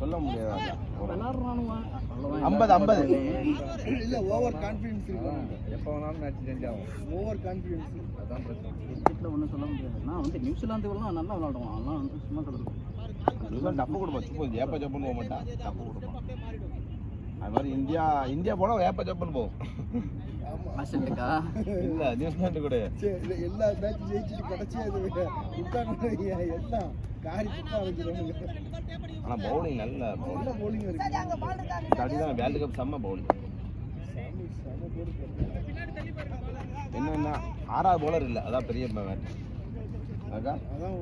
சொல்ல முடியாது. விளாட்றானுவா 50-50 இல்ல ஓவர் கான்ஃபிடன்ஸ் இருக்கு. எப்போ வேணாலும் மேட்ச் சேஞ்ச் ஆகும். ஓவர் கான்ஃபிடன்ஸ் அதான் பிரச்சனை. கிரிக்கெட்டில் ஒன்றும் சொல்ல முடியாது. நான் வந்து நியூசிலாந்து வரலாம் நல்லா விளாடுவான். அதெல்லாம் வந்து சும்மா கிடக்கும். நியூசிலாந்து டப்பு கொடுப்பான். சும்மா ஏப்ப ஜப்புன்னு போக மாட்டான், டப்பு கொடுப்பான். அது மாதிரி இந்தியா போனால் ஏப்ப ஜப்புன்னு போகும். ஆஸ்திரேலியாக்கா இல்லை நியூசிலாந்து கூட எல்லா மேட்ச் ஜெயிச்சுட்டு கடைசியா இது உட்கார்ந்து எல்லாம் காரி சுத்தா வச்சிருவாங்க. ஆனால் பவுலிங் நல்ல பவுலிங் இருக்கு. தான் வேர்ல்டு கப் செம்ம பவுலிங். என்னன்னா 6வது பவுலர் இல்லை, அதான் பெரிய மேட்ச். அக்கா அதான்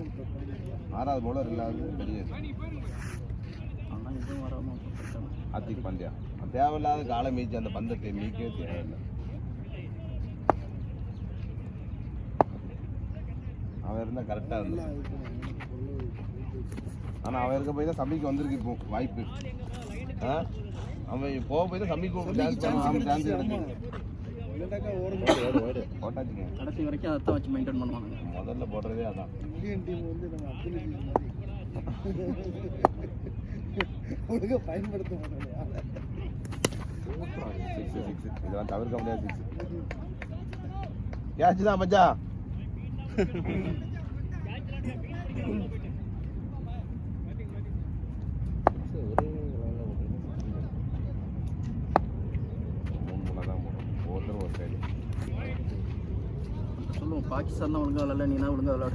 6வது பவுலர் இல்லாத பெரிய ஆனால் இதுவும் வராமல் ஹார்திக் பாண்டியா தேவையில்லாத காலை மீச்சு அந்த பந்தத்தை மீக்கவே தேவையில்லை. அவன் இருந்தால் கரெக்டாக இருந்தான். ஆனால் அவன் இருக்க போய் தான் சமிக்கு வந்திருக்கு இப்போ வாய்ப்பு. அவன் போக போய் தான் சமிக்கு சான்ஸ் கிடைக்கும். போட்டாச்சுங்க. கடைசி வரைக்கும் அதை வச்சு மெயின்டைன் பண்ணுவாங்க. முதல்ல போடுறதே அதான். இந்தியன் டீம் வந்து நம்ம ஒழுங்காக பயன்படுத்த மாட்டாங்க. இதெல்லாம் தவிர்க்க முடியாது. கேட்ச் தான் மச்சா. சொல்லுவோம் பாகிஸ்தான் தான் ஒழுங்கா விளாட, நீனா ஒழுங்கா விளாட.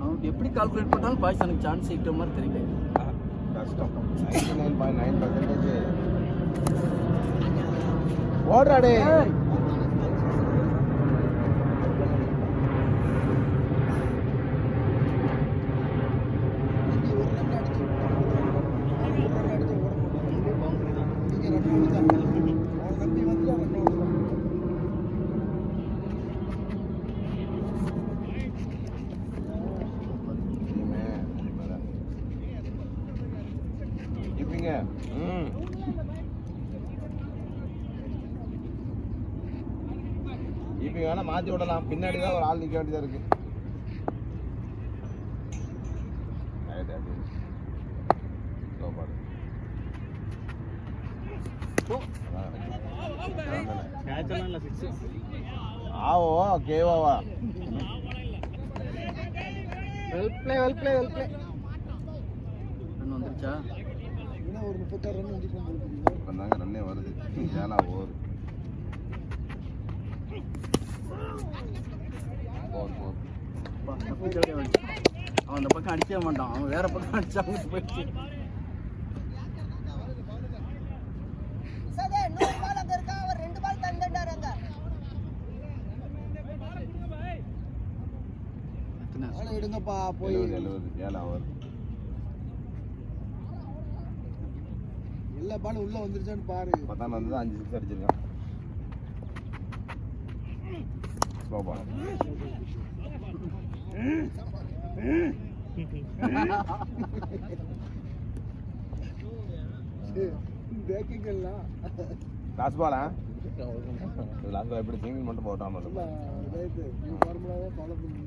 அவனுக்கு எப்படி கால்குலேட் பண்ணாலும் பாகிஸ்தானுக்கு சான்ஸ் இருக்கிற மாதிரி தெரியல. கஷ்டம். 99.9% ஓடுறாடே. இப்போ வேணா மாற்றி விடலாம். பின்னாடி தான் ஒரு ஆள் நிற்க வேண்டியதாக இருக்கு. ஆவோ கேவாவா வெல் பிளே ரன் வந்துருச்சா? இன்னும் ஒரு 36 ரன் வந்து வந்தாங்க. ரன்னே வருது. 7 ஓவர். அவன் அந்த பக்கம் அடிக்கவே மாட்டான். அவன் வேற பக்கம் அடிச்சா போயிடுச்சு. எடுங்கப்பா போய் 7 ஓவர். எல்லா பாலும் உள்ள வந்துருச்சான்னு பாரு. 10 வந்து 5 6 அடிச்சிருக்கான். Slow ball. பேக்கிங்கெல்லாம் லாஸ்ட் பாலா? லாஸ்ட் பால் எப்படி சிங்கிள் மட்டும் போட்டாம ஃபார்முலாவே ஃபாலோ பண்ணி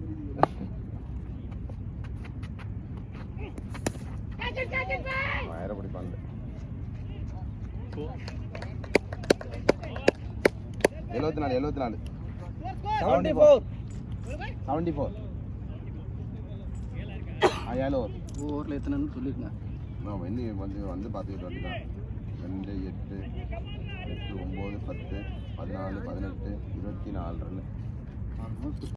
வயரை பிடிப்பாங்க. 74 74 7 ஓவர். ஓவரில் எத்தனைன்னு சொல்லியிருங்க. நான் வந்து பார்த்துக்கிட்டு வந்துட்டேன். 2 8 8 9 10 14 18 24 ரன்.